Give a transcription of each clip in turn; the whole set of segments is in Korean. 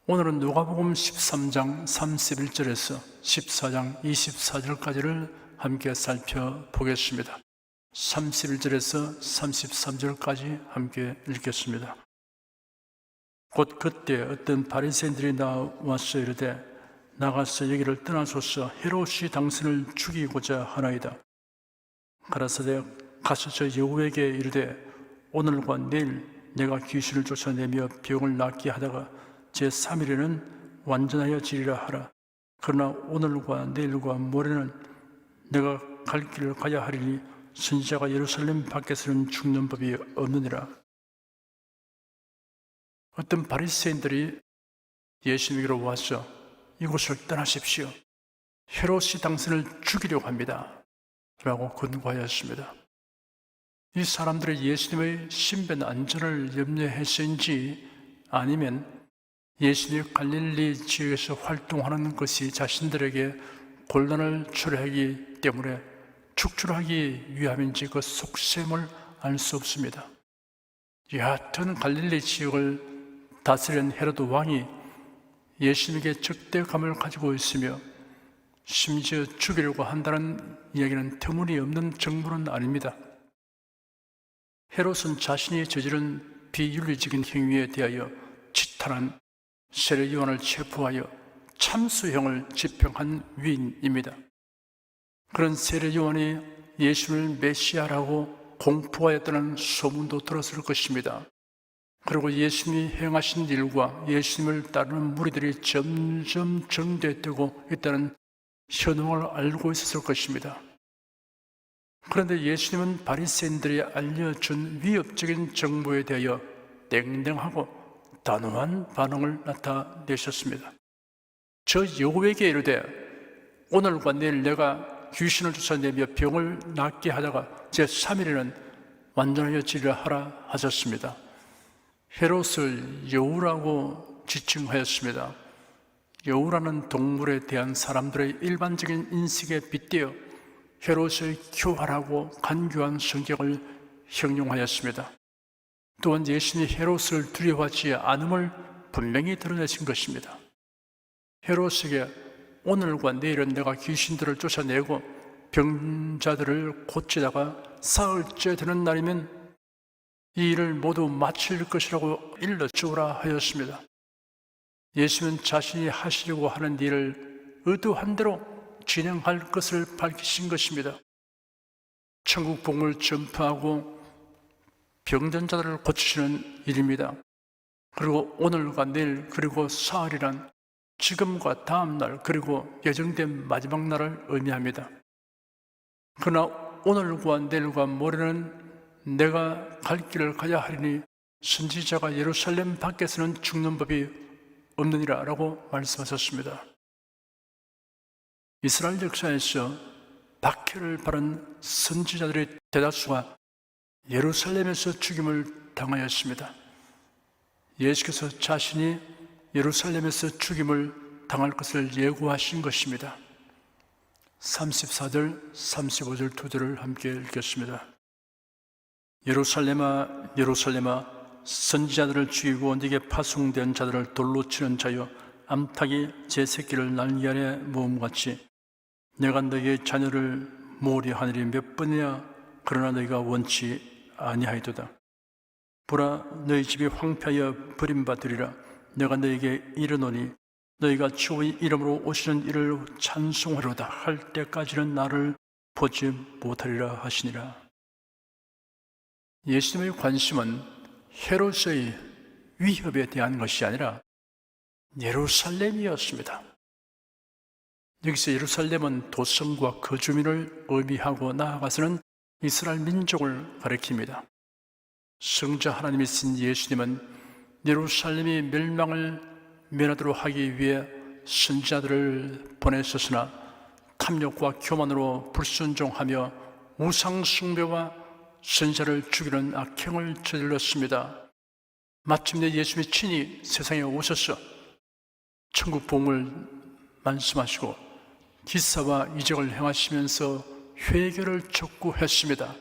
오늘은 누가복음 13장 31절에서 14장 24절까지를 함께 살펴보겠습니다. 31절에서 33절까지 함께 읽겠습니다. 곧 그때 어떤 바리새인들이 나와서 이르되 나가서 여기를 떠나소서 헤롯이 당신을 죽이고자 하나이다. 가라사대 가서 저 여우에게 이르되 오늘과 내일 내가 귀신을 쫓아내며 병을 낫게 하다가 제3일에는 완전하여 지리라 하라. 그러나 오늘과 내일과 모레는 내가 갈 길을 가야 하리니 선지자가 예루살렘 밖에서는 죽는 법이 없느니라. 어떤 바리새인들이 예수님에게로 와서 이곳을 떠나십시오. 헤롯이 당신을 죽이려고 합니다. 라고 권고하였습니다. 이 사람들이 예수님의 신변 안전을 염려해서인지 아니면 예수님이 갈릴리 지역에서 활동하는 것이 자신들에게 곤란을 초래하기 때문에 축출하기 위함인지 그 속셈을 알 수 없습니다. 여하튼 갈릴리 지역을 다스리는 헤로드 왕이 예수님에게 적대감을 가지고 있으며 심지어 죽이려고 한다는 이야기는 터무니없는 정보는 아닙니다. 헤롯은 자신이 저지른 비윤리적인 행위에 대하여 지탄한 세례 요한을 체포하여 참수형을 집행한 위인입니다. 그런 세례 요한이 예수를 메시아라고 공포하였다는 소문도 들었을 것입니다. 그리고 예수님이 행하신 일과 예수님을 따르는 무리들이 점점 증대되고 있다는 현황을 알고 있었을 것입니다. 그런데 예수님은 바리새인들이 알려준 위협적인 정보에 대하여 냉랭하고 단호한 반응을 나타내셨습니다. 저 여우에게 이르되 오늘과 내일 내가 귀신을 쫓아내며 병을 낫게 하다가 제3일에는 완전하여 지리라 하라 하셨습니다. 헤롯을 여우라고 지칭하였습니다. 여우라는 동물에 대한 사람들의 일반적인 인식에 빗대어 헤롯의 교활하고 간교한 성격을 형용하였습니다. 또한 예수님이 헤롯을 두려워하지 않음을 분명히 드러내신 것입니다. 헤롯에게 오늘과 내일은 내가 귀신들을 쫓아내고 병자들을 고치다가 사흘째 되는 날이면 이 일을 모두 마칠 것이라고 일러주라 하였습니다. 예수는 자신이 하시려고 하는 일을 의도한 대로 진행할 것을 밝히신 것입니다. 천국 복음을 전파하고 병든 자들을 고치시는 일입니다. 그리고 오늘과 내일 그리고 사흘이란 지금과 다음 날 그리고 예정된 마지막 날을 의미합니다. 그러나 오늘과 내일과 모레는 내가 갈 길을 가야 하리니 선지자가 예루살렘 밖에서는 죽는 법이 없느니라 라고 말씀하셨습니다. 이스라엘 역사에서 박해를 받은 선지자들의 대다수가 예루살렘에서 죽임을 당하였습니다. 예수께서 자신이 예루살렘에서 죽임을 당할 것을 예고하신 것입니다. 34절, 35절 두 절을 함께 읽겠습니다. 예루살렘아, 예루살렘아, 선지자들을 죽이고 네게 파송된 자들을 돌로 치는 자여, 암탉이 제 새끼를 날개 아래 모음같이 내가 너희의 자녀를 모으려 하늘이 몇 번이야 그러나 너희가 원치 아니하이도다. 보라, 너희 집이 황폐하여 버림받으리라. 내가 너희에게 이르노니 너희가 주의 이름으로 오시는 이를 찬송하려다 할 때까지는 나를 보지 못하리라 하시니라. 예수님의 관심은 헤롯의 위협에 대한 것이 아니라 예루살렘이었습니다. 여기서 예루살렘은 도성과 그 주민을 의미하고 나아가서는 이스라엘 민족을 가리킵니다. 성자 하나님이 신 예수님은 예루살렘이 멸망을 면하도록 하기 위해 선지자들을 보내셨으나 탐욕과 교만으로 불순종하며 우상 숭배와 선지자를 죽이는 악행을 저질렀습니다. 마침내 예수님이 친히 세상에 오셔서 천국 복음을 말씀하시고 기사와 이적을 행하시면서 회개를 촉구했습니다.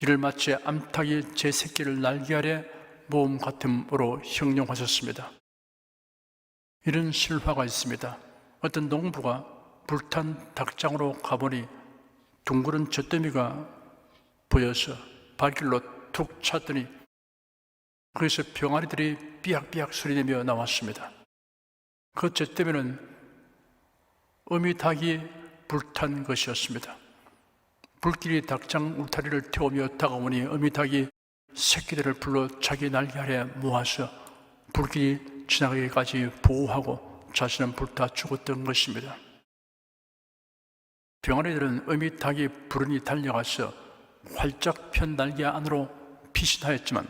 이를 마치 암탉이 제 새끼를 날개 아래 모음 같음으로 형용하셨습니다. 이런 실화가 있습니다. 어떤 농부가 불탄 닭장으로 가보니 둥그런 젖더미가 보여서 발길로 툭 찼더니 거기서 병아리들이 삐약삐약 소리내며 나왔습니다. 그 젖더미는 어미닭이 불탄 것이었습니다. 불길이 닭장 울타리를 태우며 다가오니 어미닭이 새끼들을 불러 자기 날개 아래 모아서 불길이 지나가기까지 보호하고 자신은 불타 죽었던 것입니다. 병아리들은 어미닭이 부르니 달려가서 활짝 편 날개 안으로 피신하였지만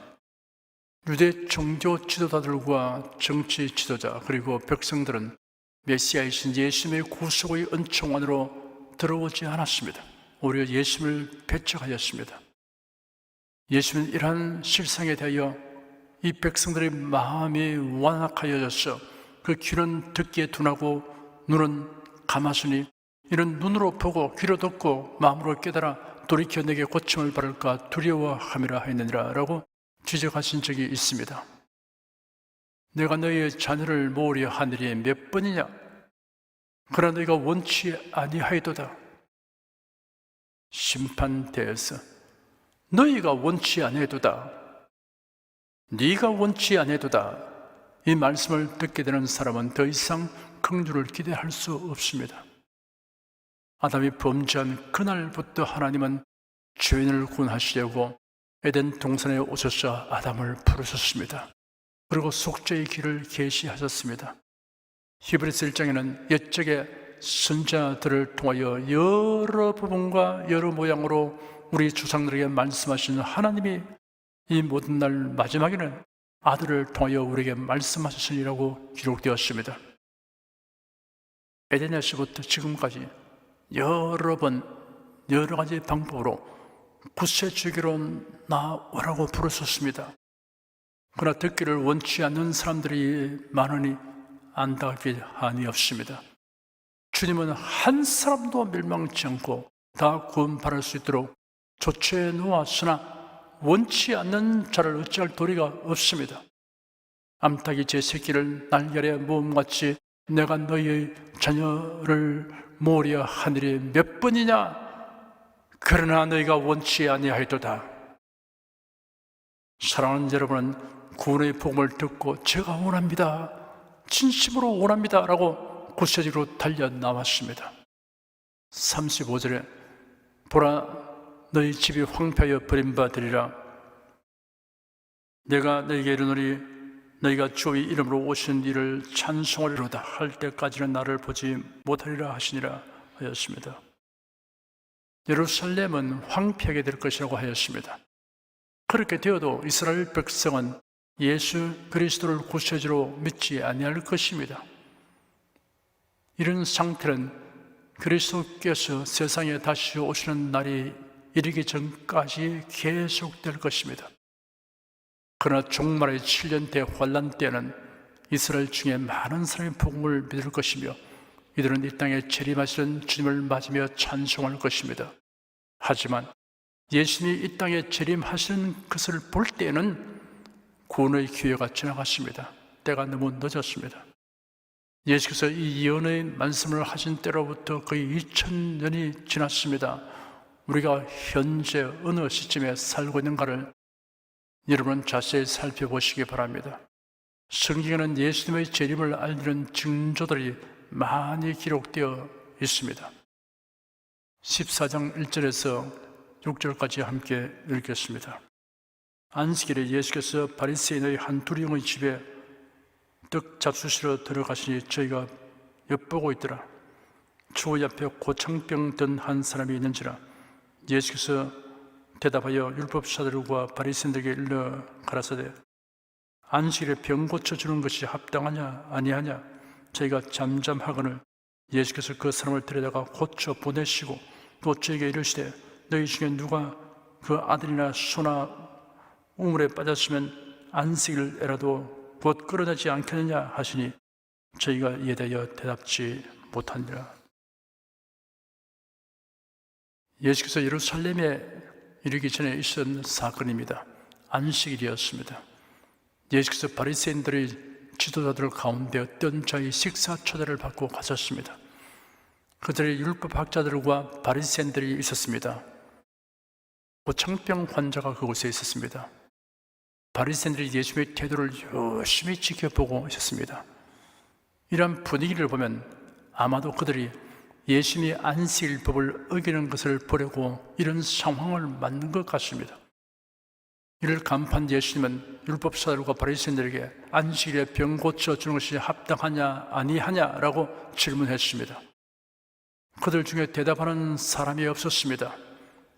유대 종교 지도자들과 정치 지도자 그리고 백성들은 메시아이신 예수님의 구속의 은총 안으로 들어오지 않았습니다. 오히려 예수님을 배척하였습니다. 예수님은 이러한 실상에 대하여 이 백성들의 마음이 완악하여져서 그 귀는 듣기에 둔하고 눈은 감았으니 이는 눈으로 보고 귀로 듣고 마음으로 깨달아 돌이켜 내게 고침을 받을까 두려워함이라 하였느니라 라고 지적하신 적이 있습니다. 내가 너희의 자녀를 모으려 하늘이 몇 번이냐? 그러나 너희가 원치 아니하였도다. 심판대에서 너희가 원치 아니하였도다. 네가 원치 아니하였도다. 이 말씀을 듣게 되는 사람은 더 이상 긍휼을 기대할 수 없습니다. 아담이 범죄한 그날부터 하나님은 죄인을 구원하시려고 에덴 동산에 오셔서 아담을 부르셨습니다. 그리고 속죄의 길을 계시하셨습니다. 히브리서 1장에는 옛적의 선지자들을 통하여 여러 부분과 여러 모양으로 우리 조상들에게 말씀하신 하나님이 이 모든 날 마지막에는 아들을 통하여 우리에게 말씀하셨으리라고 기록되었습니다. 에덴에서부터 지금까지 여러 번 여러 가지 방법으로 구세주기로 나오라고 부르셨습니다. 그러나 듣기를 원치 않는 사람들이 많으니 안타깝게 한이 없습니다. 주님은 한 사람도 멸망치 않고 다 구원받을 수 있도록 조처해 놓았으나 원치 않는 자를 어찌할 도리가 없습니다. 암탉이 제 새끼를 날개 아래 모음같이 내가 너희의 자녀를 모으려 하늘이 몇 번이냐? 그러나 너희가 원치 아니하였도다. 사랑하는 여러분은 구원의 복음을 듣고 제가 원합니다, 진심으로 원합니다 라고 구세주로 달려 나왔습니다. 35절에 보라 너희 집이 황폐하여 버림받으리라. 내가 너희에게 이르노니 너희가 주의 이름으로 오신 이를 찬송하리로다 할 때까지는 나를 보지 못하리라 하시니라 하였습니다. 예루살렘은 황폐하게 될 것이라고 하였습니다. 그렇게 되어도 이스라엘 백성은 예수 그리스도를 구세주로 믿지 아니할 것입니다. 이런 상태는 그리스도께서 세상에 다시 오시는 날이 이르기 전까지 계속될 것입니다. 그러나 종말의 7년 대환란 때는 이스라엘 중에 많은 사람이 복음을 믿을 것이며 이들은 이 땅에 재림하시는 주님을 맞으며 찬송할 것입니다. 하지만 예수님이 이 땅에 재림하시는 것을 볼 때는 구원의 기회가 지나갔습니다. 때가 너무 늦었습니다. 예수께서 이 예언의 말씀을 하신 때로부터 거의 2000년이 지났습니다. 우리가 현재 어느 시점에 살고 있는가를 여러분은 자세히 살펴보시기 바랍니다. 성경에는 예수님의 재림을 알리는 징조들이 많이 기록되어 있습니다. 14장 1절에서 6절까지 함께 읽겠습니다. 안식일에 예수께서 바리새인의 한 두령의 집에 떡 잡수시러 들어가시니 저희가 엿보고 있더라. 주 옆에 고창병 든 한 사람이 있는지라. 예수께서 대답하여 율법사들과 바리새인들에게 일러 가라사대 안식일에 병 고쳐주는 것이 합당하냐 아니하냐. 저희가 잠잠하거늘 예수께서 그 사람을 데려다가 고쳐 보내시고 또 저에게 이르시되 너희 중에 누가 그 아들이나 소나 우물에 빠졌으면 안식일에라도 곧 끌어내지 않겠느냐 하시니 저희가 이에 대하여 대답지 못하니라. 예수께서 예루살렘에 이르기 전에 있었던 사건입니다. 안식일이었습니다. 예수께서 바리새인들의 지도자들 가운데 어떤 자의 식사 초대를 받고 가셨습니다. 그들의 율법학자들과 바리새인들이 있었습니다. 고창병 환자가 그곳에 있었습니다. 바리새인들이 예수님의 태도를 열심히 지켜보고 있었습니다. 이런 분위기를 보면 아마도 그들이 예수님이 안식일법을 어기는 것을 보려고 이런 상황을 만든 것 같습니다. 이를 간파한 예수님은 율법사들과 바리새인들에게 안식일에 병 고쳐주는 것이 합당하냐 아니하냐라고 질문했습니다. 그들 중에 대답하는 사람이 없었습니다.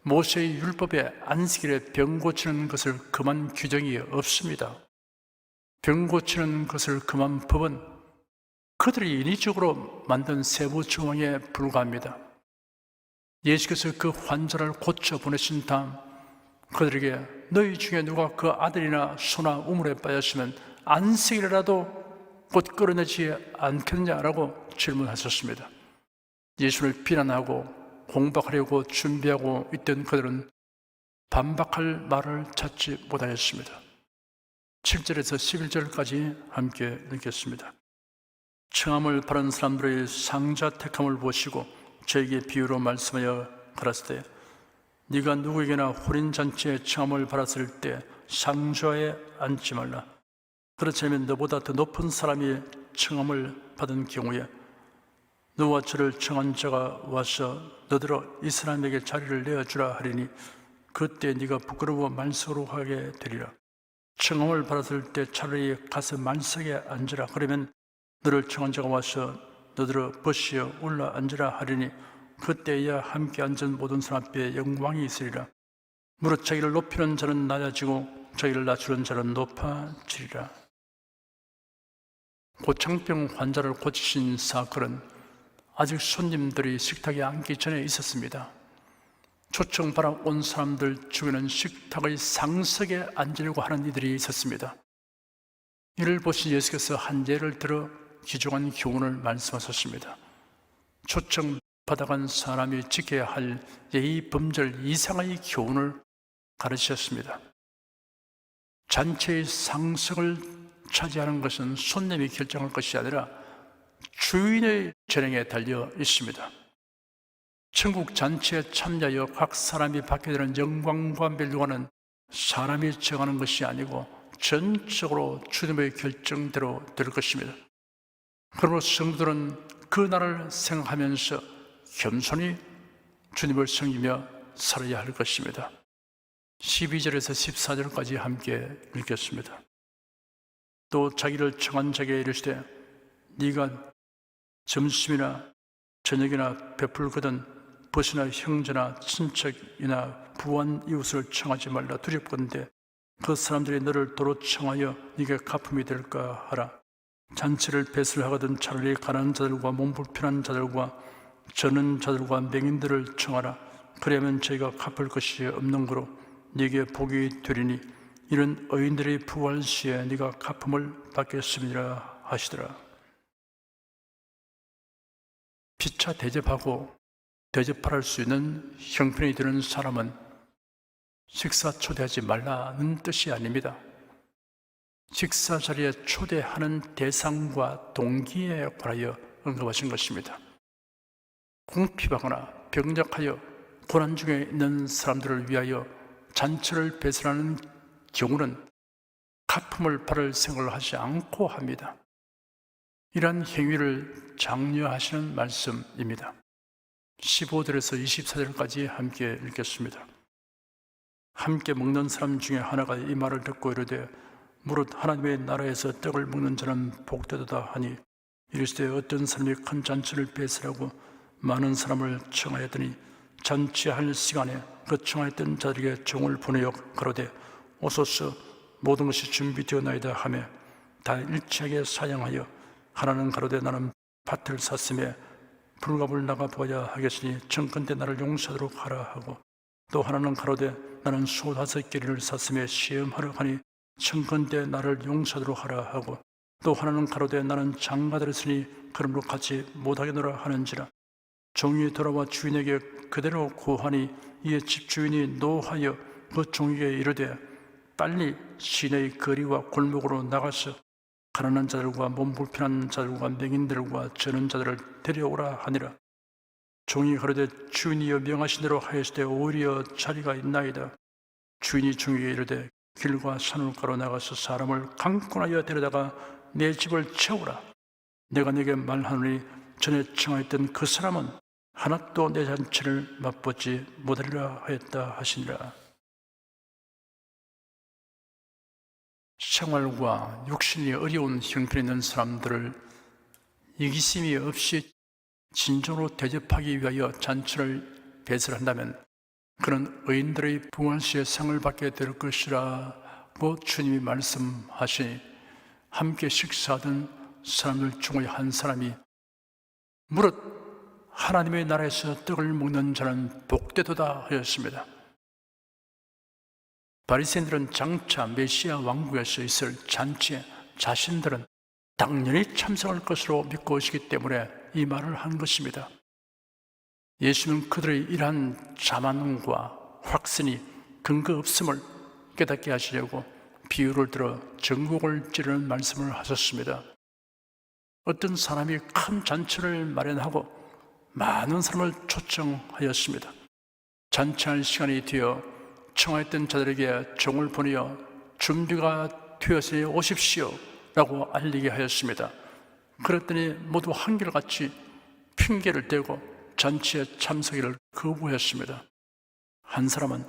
모세의 율법에 안식일에 병 고치는 것을 금한 규정이 없습니다. 병 고치는 것을 금한 법은 그들이 인위적으로 만든 세부 조항에 불과합니다. 예수께서 그 환자를 고쳐 보내신 다음 그들에게 너희 중에 누가 그 아들이나 소나 우물에 빠졌으면 안식일이라도 곧 끌어내지 않겠느냐라고 질문하셨습니다. 예수를 비난하고 공박하려고 준비하고 있던 그들은 반박할 말을 찾지 못하였습니다. 7절에서 11절까지 함께 읽겠습니다. 청함을 바른 사람들의 상자 택함을 보시고 저에게 비유로 말씀하여 가라사대 네가 누구에게나 혼인잔치에 청함을 받았을 때 상좌에 앉지 말라. 그렇지 않으면 너보다 더 높은 사람이 청함을 받은 경우에 너와 저를 청한 자가 와서 너더러 이 사람에게 자리를 내어주라 하리니 그때 네가 부끄러워 말석으로 하게 되리라. 청함을 받았을 때 차라리 가서 말석에 앉으라. 그러면 너를 청한 자가 와서 너더러 벗으여 올라 앉으라 하리니 그때야 함께 앉은 모든 사람 앞에 영광이 있으리라. 무릇 자기를 높이는 자는 낮아지고 자기를 낮추는 자는 높아지리라. 고창병 환자를 고치신 사건은 아직 손님들이 식탁에 앉기 전에 있었습니다. 초청받아 온 사람들 중에는 식탁의 상석에 앉으려고 하는 이들이 있었습니다. 이를 보신 예수께서 한 예를 들어 귀중한 교훈을 말씀하셨습니다. 초청받아간 사람이 지켜야 할 예의 범절 이상의 교훈을 가르치셨습니다. 잔치의 상석을 차지하는 것은 손님이 결정할 것이 아니라 주인의 재능에 달려 있습니다. 천국 잔치에 참여하여 각 사람이 받게 되는 영광과 멸류관은 사람이 정하는 것이 아니고 전적으로 주님의 결정대로 될 것입니다. 그러므로 성도들은 그 날을 생각하면서 겸손히 주님을 섬기며 살아야 할 것입니다. 12절에서 14절까지 함께 읽겠습니다. 또 자기를 청한 자에게 이르시되 네가 점심이나 저녁이나 베풀거든 벗이나 형제나 친척이나 부한 이웃을 청하지 말라. 두렵건대 그 사람들이 너를 도로 청하여 네게 가품이 될까 하라. 잔치를 배설하거든 차라리 가난한 자들과 몸 불편한 자들과 저는 자들과 맹인들을 청하라. 그러면 저희가 갚을 것이 없는 거로 네게 복이 되리니 이런 의인들의 부활 시에 네가 갚음을 받겠음이라 하시더라. 피차 대접하고 대접할 수 있는 형편이 되는 사람은 식사 초대하지 말라는 뜻이 아닙니다. 식사 자리에 초대하는 대상과 동기에 관하여 언급하신 것입니다. 궁핍하거나 병약하여 고난 중에 있는 사람들을 위하여 잔치를 배설하는 경우는 가품을 받을 생각을 하지 않고 합니다. 이러한 행위를 장려하시는 말씀입니다. 15절에서 24절까지 함께 읽겠습니다. 함께 먹는 사람 중에 하나가 이 말을 듣고 이르되 무릇 하나님의 나라에서 떡을 먹는 자는 복되도다 하니 이르시되 어떤 사람이 큰 잔치를 배설하고 많은 사람을 청하였더니 잔치할 시간에 그 청하였던 자들에게 종을 보내어 가로되 오소서 모든 것이 준비되었나이다 하며 다 일치하게 사양하여 하나는 가로되 나는 밭을 샀음에 불갑을 나가 보아야 하겠으니 청컨대 나를 용서하도록 하라 하고 또 하나는 가로되 나는 소 5개리를 샀음에 시험하러 가니 청컨대 나를 용서하도록 하라 하고 또 하나는 가로되 나는 장가들었으니 그러므로 같이 못하겠노라 하는지라. 종이 돌아와 주인에게 그대로 고하니 이에 집주인이 노하여 그 종에게 이르되 빨리 시내의 거리와 골목으로 나가서 가난한 자들과 몸 불편한 자들과 맹인들과 저는 자들을 데려오라 하니라. 종이 가로되 주인이여 명하신 대로 하였으되 오히려 자리가 있나이다. 주인이 종에게 이르되 길과 산울가로 나가서 사람을 강권하여 데려다가 내 집을 채우라. 내가 네게 말하노니 전에 청하였던 그 사람은 하나도 내 잔치를 맛보지 못하리라 하였다 하시니라. 생활과 육신이 어려운 형편에 있는 사람들을 이기심이 없이 진정으로 대접하기 위하여 잔치를 배설한다면 그는 의인들의 부활시에 상을 받게 될 것이라고 주님이 말씀하시니 함께 식사하던 사람들 중의 한 사람이 무릇 하나님의 나라에서 떡을 먹는 자는 복되도다 하였습니다. 바리새인들은 장차 메시아 왕국에서 있을 잔치에 자신들은 당연히 참석할 것으로 믿고 오시기 때문에 이 말을 한 것입니다. 예수는 그들의 이러한 자만과 확신이 근거 없음을 깨닫게 하시려고 비유를 들어 전곡을 찌르는 말씀을 하셨습니다. 어떤 사람이 큰 잔치를 마련하고 많은 사람을 초청하였습니다. 잔치할 시간이 되어 청하였던 자들에게 종을 보내어 준비가 되었으니 오십시오 라고 알리게 하였습니다. 그랬더니 모두 한결같이 핑계를 대고 잔치에 참석을 거부했습니다. 한 사람은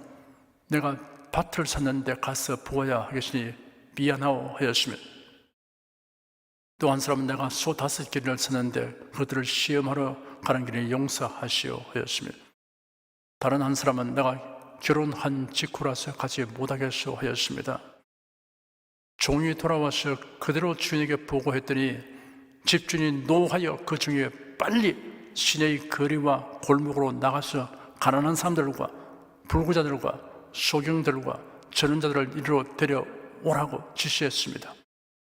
내가 밭을 샀는데 가서 보아야 하겠으니 미안하오 하였으며 또 한 사람은 내가 소 5개를 샀는데 그들을 시험하러 가는 길에 용서하시오 하였으며 다른 한 사람은 내가 결혼한 직후라서 가지 못하겠소 하였습니다. 종이 돌아와서 그대로 주인에게 보고했더니 집주인이 노하여 그 중에 빨리 시내의 거리와 골목으로 나가서 가난한 사람들과 불구자들과 소경들과 저는 자들을 이리로 데려오라고 지시했습니다.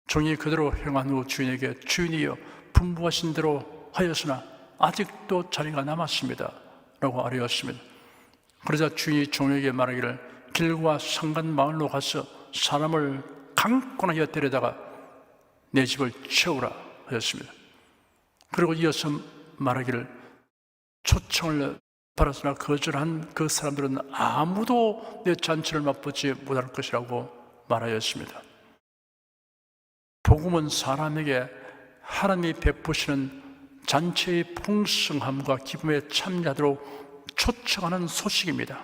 종이 그대로 행한 후 주인에게 주인이여 분부하신 대로 하였으나 아직도 자리가 남았습니다 라고 아뢰었습니다. 그러자 주인이 종에게 말하기를 길과 상간 마을로 가서 사람을 강권하여 데려다가 내 집을 채우라 하였습니다. 그리고 이어서 말하기를 초청을 받았으나 거절한 그 사람들은 아무도 내 잔치를 맛보지 못할 것이라고 말하였습니다. 복음은 사람에게 하나님이 베푸시는 잔치의 풍성함과 기쁨에 참여하도록 초청하는 소식입니다.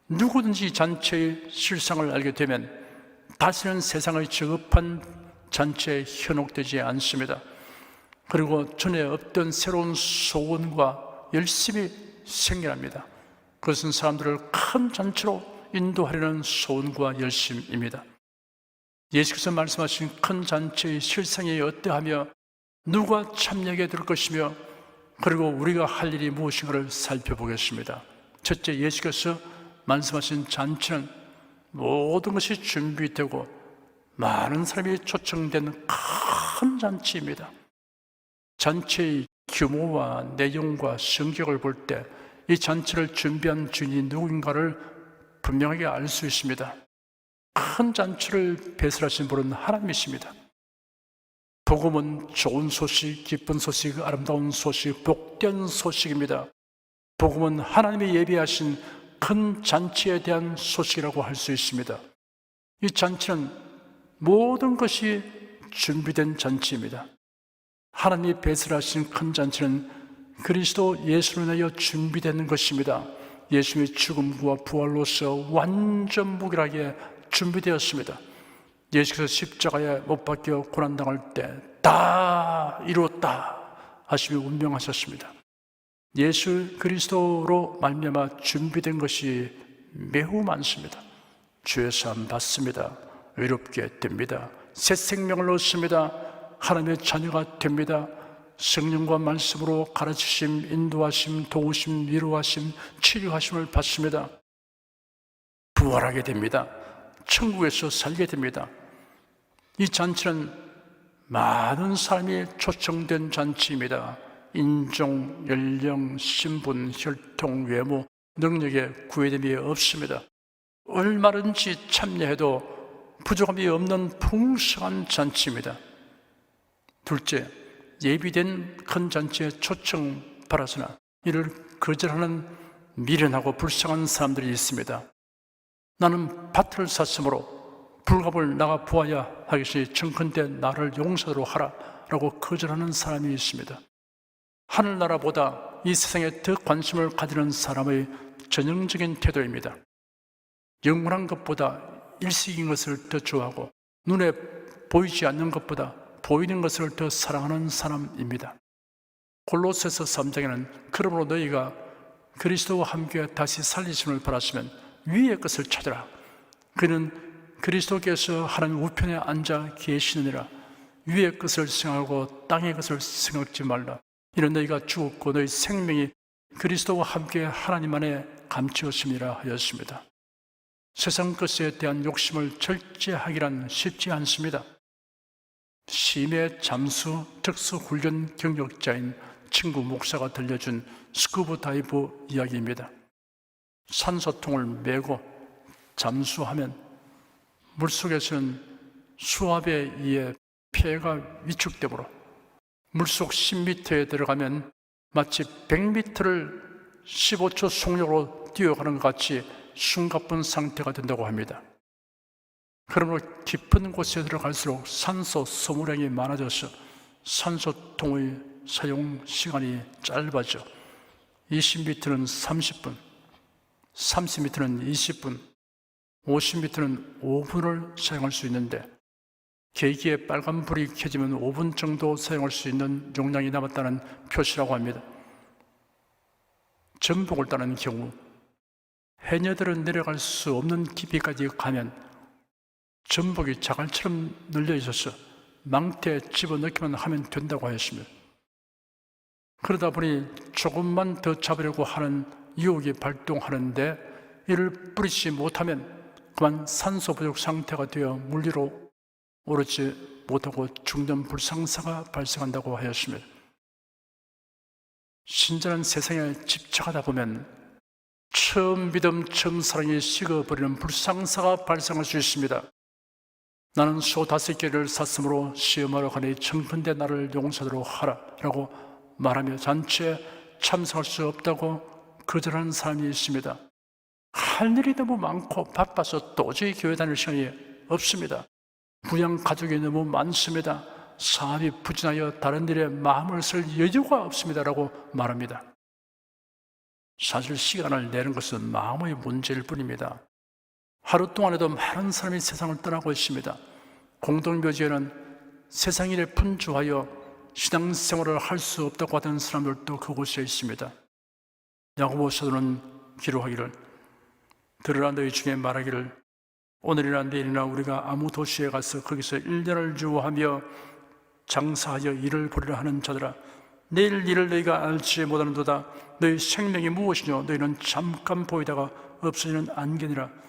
누구든지 잔치의 실상을 알게 되면 다시는 세상의 저급한 잔치에 현혹되지 않습니다. 그리고 전에 없던 새로운 소원과 열심히 생겨납니다. 그것은 사람들을 큰 잔치로 인도하려는 소원과 열심입니다. 예수께서 말씀하신 큰 잔치의 실상이 어떠하며 누가 참여하게 될 것이며 그리고 우리가 할 일이 무엇인가를 살펴보겠습니다. 첫째, 예수께서 말씀하신 잔치는 모든 것이 준비되고 많은 사람이 초청된 큰 잔치입니다. 잔치의 규모와 내용과 성격을 볼 때 이 잔치를 준비한 주인이 누구인가를 분명하게 알 수 있습니다. 큰 잔치를 배설하신 분은 하나님이십니다. 복음은 좋은 소식, 기쁜 소식, 아름다운 소식, 복된 소식입니다. 복음은 하나님이 예비하신 큰 잔치에 대한 소식이라고 할 수 있습니다. 이 잔치는 모든 것이 준비된 잔치입니다. 하나님이 배설하신 큰 잔치는 그리스도 예수로 인하여 준비되는 것입니다. 예수의 죽음과 부활로서 완전 무결하게 준비되었습니다. 예수께서 십자가에 못 박혀 고난당할 때 다 이루었다 하시며 운명하셨습니다. 예수 그리스도로 말미암아 준비된 것이 매우 많습니다. 주의 사함 받습니다. 의롭게 됩니다. 새 생명을 얻습니다. 하나님의 자녀가 됩니다. 성령과 말씀으로 가르치심, 인도하심, 도우심, 위로하심, 치료하심을 받습니다. 부활하게 됩니다. 천국에서 살게 됩니다. 이 잔치는 많은 사람이 초청된 잔치입니다. 인종, 연령, 신분, 혈통, 외모, 능력에 구애됨이 없습니다. 얼마든지 참여해도 부족함이 없는 풍성한 잔치입니다. 둘째, 예비된 큰 잔치에 초청 받았으나 이를 거절하는 미련하고 불쌍한 사람들이 있습니다. 나는 밭을 샀으므로 불갑을 나가 보아야 하겠으니 청컨대 나를 용서로 하라 라고 거절하는 사람이 있습니다. 하늘나라보다 이 세상에 더 관심을 가지는 사람의 전형적인 태도입니다. 영원한 것보다 일시적인 것을 더 좋아하고 눈에 보이지 않는 것보다 보이는 것을 더 사랑하는 사람입니다. 골로새서 3장에는 그러므로 너희가 그리스도와 함께 다시 살리심을 바랐으면 위의 것을 찾으라. 그는 그리스도께서 하나님 우편에 앉아 계시느니라. 위의 것을 생각하고 땅의 것을 생각지 말라. 이는 너희가 죽었고 너희 생명이 그리스도와 함께 하나님 안에 감추었음이라 하였습니다. 세상 것에 대한 욕심을 절제하기란 쉽지 않습니다. 심해 잠수 특수훈련 경력자인 친구 목사가 들려준 스쿠버 다이브 이야기입니다. 산소통을 메고 잠수하면 물속에서는 수압에 의해 폐가 위축되므로 물속 10m에 들어가면 마치 100m를 15초 속력으로 뛰어가는 것 같이 숨가쁜 상태가 된다고 합니다. 그러므로 깊은 곳에 들어갈수록 산소 소모량이 많아져서 산소통의 사용 시간이 짧아져 20m는 30분, 30m는 20분, 50m는 5분을 사용할 수 있는데 계기에 빨간불이 켜지면 5분 정도 사용할 수 있는 용량이 남았다는 표시라고 합니다. 전복을 따는 경우 해녀들은 내려갈 수 없는 깊이까지 가면 전복이 자갈처럼 늘려 있어서 망태에 집어넣기만 하면 된다고 하였습니다. 그러다 보니 조금만 더 잡으려고 하는 유혹이 발동하는데 이를 뿌리지 못하면 그만 산소 부족 상태가 되어 물 위로 오르지 못하고 죽는 불상사가 발생한다고 하였습니다. 신자는 세상에 집착하다 보면 처음 믿음, 처음 사랑이 식어버리는 불상사가 발생할 수 있습니다. 나는 소 5개를 샀으므로 시험하러 가니 청컨대 나를 용서하도록 하라 라고 말하며 잔치에 참석할 수 없다고 거절하는 사람이 있습니다. 할 일이 너무 많고 바빠서 도저히 교회 다닐 시간이 없습니다. 부양 가족이 너무 많습니다. 사업이 부진하여 다른 일에 마음을 쓸 여유가 없습니다 라고 말합니다. 사실 시간을 내는 것은 마음의 문제일 뿐입니다. 하루 동안에도 많은 사람이 세상을 떠나고 있습니다. 공동묘지에는 세상 일에 분주하여 신앙생활을 할 수 없다고 하던 사람들도 그곳에 있습니다. 야고보 사도는 기록하기를 들으라 너희 중에 말하기를 오늘이나 내일이나 우리가 아무 도시에 가서 거기서 1년을 유하며 장사하여 일을 벌이라 하는 자들아 내일 일을 너희가 알지 못하는도다. 너희 생명이 무엇이뇨 너희는 잠깐 보이다가 없어지는 안개니라.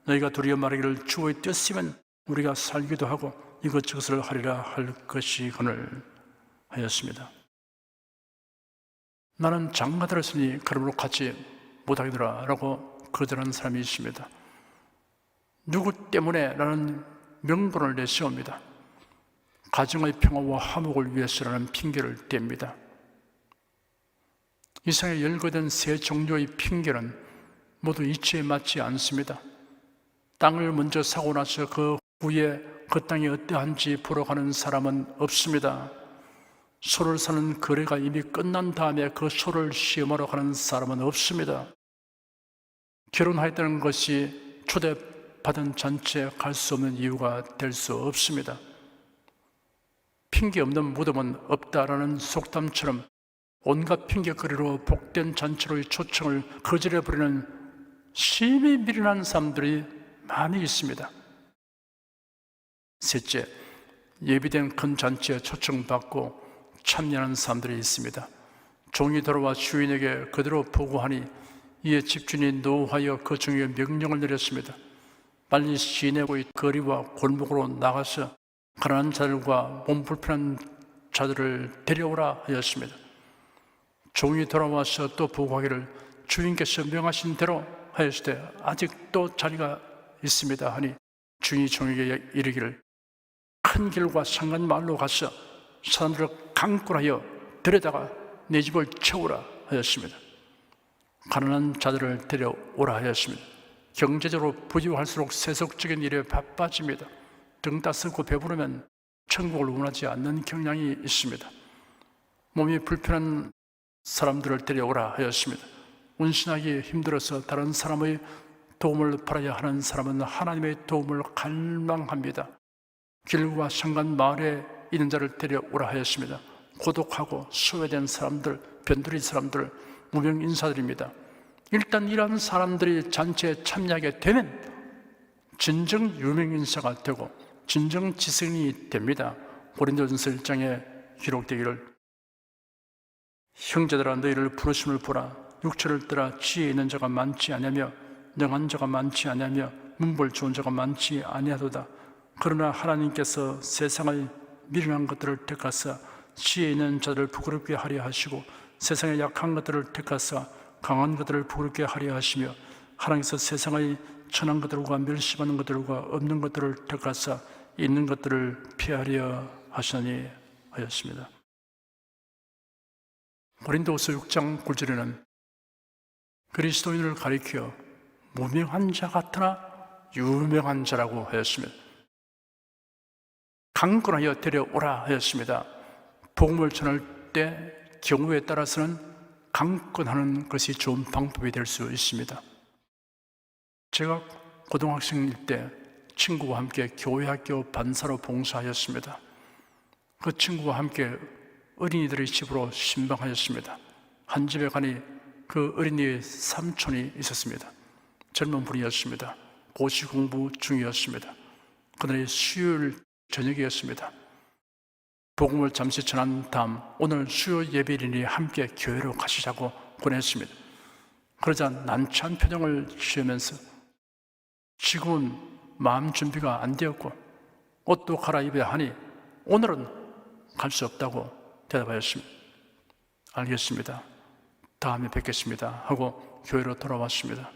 너희가 도리어 말하기를 주의 뜻이면 우리가 살기도 하고 이것저것을 하리라 할 것이거늘 하였습니다. 나는 장가들을 쓰니 그러므로 같이 못하겠더라 라고 거절하는 사람이 있습니다. 누구 때문에 나는 명분을 내세웁니다. 가정의 평화와 화목을 위해서라는 핑계를 댑니다. 이 세상에 열거된 세 종류의 핑계는 모두 이치에 맞지 않습니다. 땅을 먼저 사고 나서 그 후에 그 땅이 어떠한지 보러 가는 사람은 없습니다. 소를 사는 거래가 이미 끝난 다음에 그 소를 시험하러 가는 사람은 없습니다. 결혼하였다는 것이 초대받은 잔치에 갈 수 없는 이유가 될 수 없습니다. 핑계 없는 무덤은 없다라는 속담처럼 온갖 핑계거리로 복된 잔치로의 초청을 거절해버리는 심히 미련한 사람들이 많이 있습니다. 셋째, 예비된 큰 잔치에 초청받고 참여하는 사람들이 있습니다. 종이 돌아와 주인에게 그대로 보고하니 이에 집주인이 노하여 그 종에게 명령을 내렸습니다. 빨리 시내의 거리와 골목으로 나가서 가난한 자들과 몸 불편한 자들을 데려오라 하였습니다. 종이 돌아와서 또 보고하기를 주인께서 명하신 대로 하였을 때 아직도 자리가 있습니다 하니 주인이 종에게 이르기를 큰 길과 상간 마을로 가서 사람들을 강권하여 데려다가 내 집을 채우라 하였습니다. 가난한 자들을 데려오라 하였습니다. 경제적으로 부유할수록 세속적인 일에 바빠집니다. 등 따스고 배부르면 천국을 원하지 않는 경향이 있습니다. 몸이 불편한 사람들을 데려오라 하였습니다. 운신하기 힘들어서 다른 사람의 도움을 받아야 하는 사람은 하나님의 도움을 갈망합니다. 길과 상간 마을에 있는 자를 데려오라 하였습니다. 고독하고 소외된 사람들, 변두리 사람들, 무명 인사들입니다. 일단 이런 사람들이 잔치에 참여하게 되면 진정 유명 인사가 되고 진정 지성인이 됩니다. 고린도전서 1장에 기록되기를 형제들아 너희를 부르심을 보라. 육체를 따라 지혜 있는 자가 많지 아니하며 능한 자가 많지 아니하며 문벌 좋은 자가 많지 아니하도다. 그러나 하나님께서 세상의 미련한 것들을 택하사 지혜 있는 자들을 부끄럽게 하려 하시고 세상의 약한 것들을 택하사 강한 것들을 부끄럽게 하려 하시며 하나님께서 세상의 천한 것들과 멸시받는 것들과 없는 것들을 택하사 있는 것들을 피하려 하시니 하였습니다. 고린도후서 6장 9절에는 그리스도인을 가리켜 무명한 자 같으나 유명한 자라고 하였습니다. 강권하여 데려오라 하였습니다. 복음을 전할 때 경우에 따라서는 강권하는 것이 좋은 방법이 될 수 있습니다. 제가 고등학생일 때 친구와 함께 교회학교 반사로 봉사하였습니다. 그 친구와 함께 어린이들의 집으로 신방하였습니다. 한 집에 가니 그 어린이의 삼촌이 있었습니다. 젊은 분이었습니다. 고시 공부 중이었습니다. 그날이 수요일 저녁이었습니다. 복음을 잠시 전한 다음 오늘 수요 예배일이니 함께 교회로 가시자고 권했습니다. 그러자 난처한 표정을 지으면서 지금은 마음 준비가 안 되었고 옷도 갈아입어야 하니 오늘은 갈 수 없다고 대답하였습니다. 알겠습니다. 다음에 뵙겠습니다 하고 교회로 돌아왔습니다.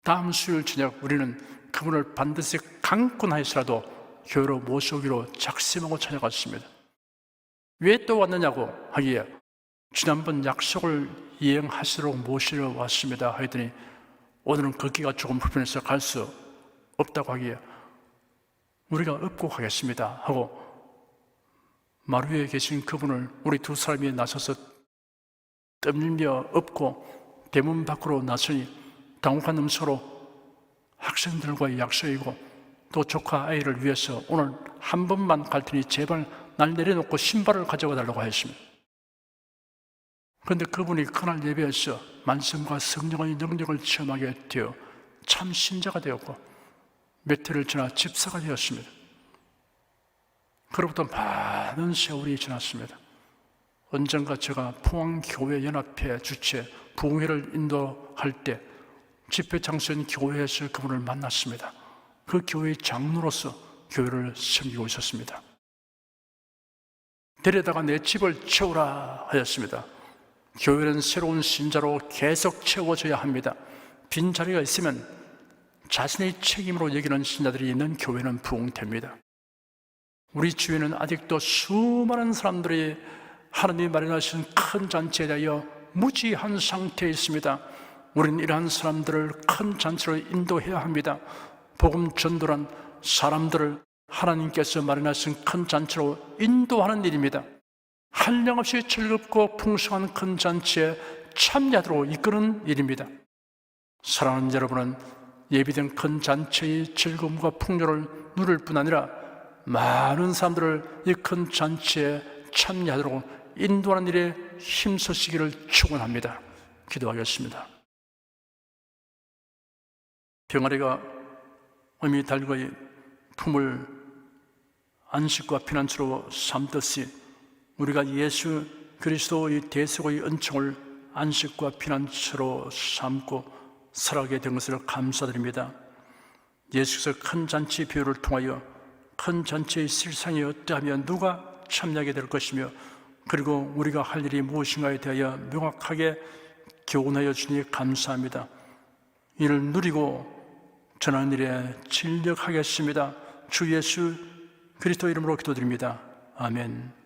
다음 수요일 저녁 우리는 그분을 반드시 강권하여서라도 교회로 모셔오기로 작심하고 찾아갔습니다. 왜 또 왔느냐고 하기에 지난번 약속을 이행하시도록 모시러 왔습니다 하더니 오늘은 걷기가 조금 불편해서 갈 수 없다고 하기에 우리가 업고 가겠습니다 하고 마루 위에 계신 그분을 우리 두 사람이 나서서 떠밀며 업고 대문 밖으로 나서니 당혹한 음소로 학생들과의 약속이고 또 조카 아이를 위해서 오늘 한 번만 갈 테니 제발 날 내려놓고 신발을 가져가 달라고 하였습니다. 그런데 그분이 그날 예배에서 말씀과 성령의 능력을 체험하게 되어 참 신자가 되었고 몇 해를 지나 집사가 되었습니다. 그로부터 많은 세월이 지났습니다. 언젠가 제가 포항교회연합회 주최 부흥회를 인도할 때 집회 장소인 교회에서 그분을 만났습니다. 그 교회의 장로로서 교회를 섬기고 있었습니다. 데려다가 내 집을 채우라 하였습니다. 교회는 새로운 신자로 계속 채워져야 합니다. 빈자리가 있으면 자신의 책임으로 여기는 신자들이 있는 교회는 부흥됩니다. 우리 주위에는 아직도 수많은 사람들이 하나님이 마련하신 큰 잔치에 대하여 무지한 상태에 있습니다. 우리는 이러한 사람들을 큰 잔치로 인도해야 합니다. 복음 전도란 사람들을 하나님께서 마련하신 큰 잔치로 인도하는 일입니다. 한량없이 즐겁고 풍성한 큰 잔치에 참여하도록 이끄는 일입니다. 사랑하는 여러분은 예비된 큰 잔치의 즐거움과 풍요를 누릴 뿐 아니라 많은 사람들을 이 큰 잔치에 참여하도록 인도하는 일에 힘쓰시기를 축원합니다. 기도하겠습니다. 병아리가 어미 닭의 품을 안식과 피난처로 삼듯이 우리가 예수 그리스도의 대속의 은총을 안식과 피난처로 삼고 살아가게 된 것을 감사드립니다. 예수께서 큰 잔치 비유를 통하여 큰 잔치의 실상이 어떠하면 누가 참여하게 될 것이며 그리고 우리가 할 일이 무엇인가에 대하여 명확하게 교훈하여 주니 감사합니다. 이를 누리고 전하는 일에 진력하겠습니다. 주 예수 그리스도 이름으로 기도드립니다. 아멘.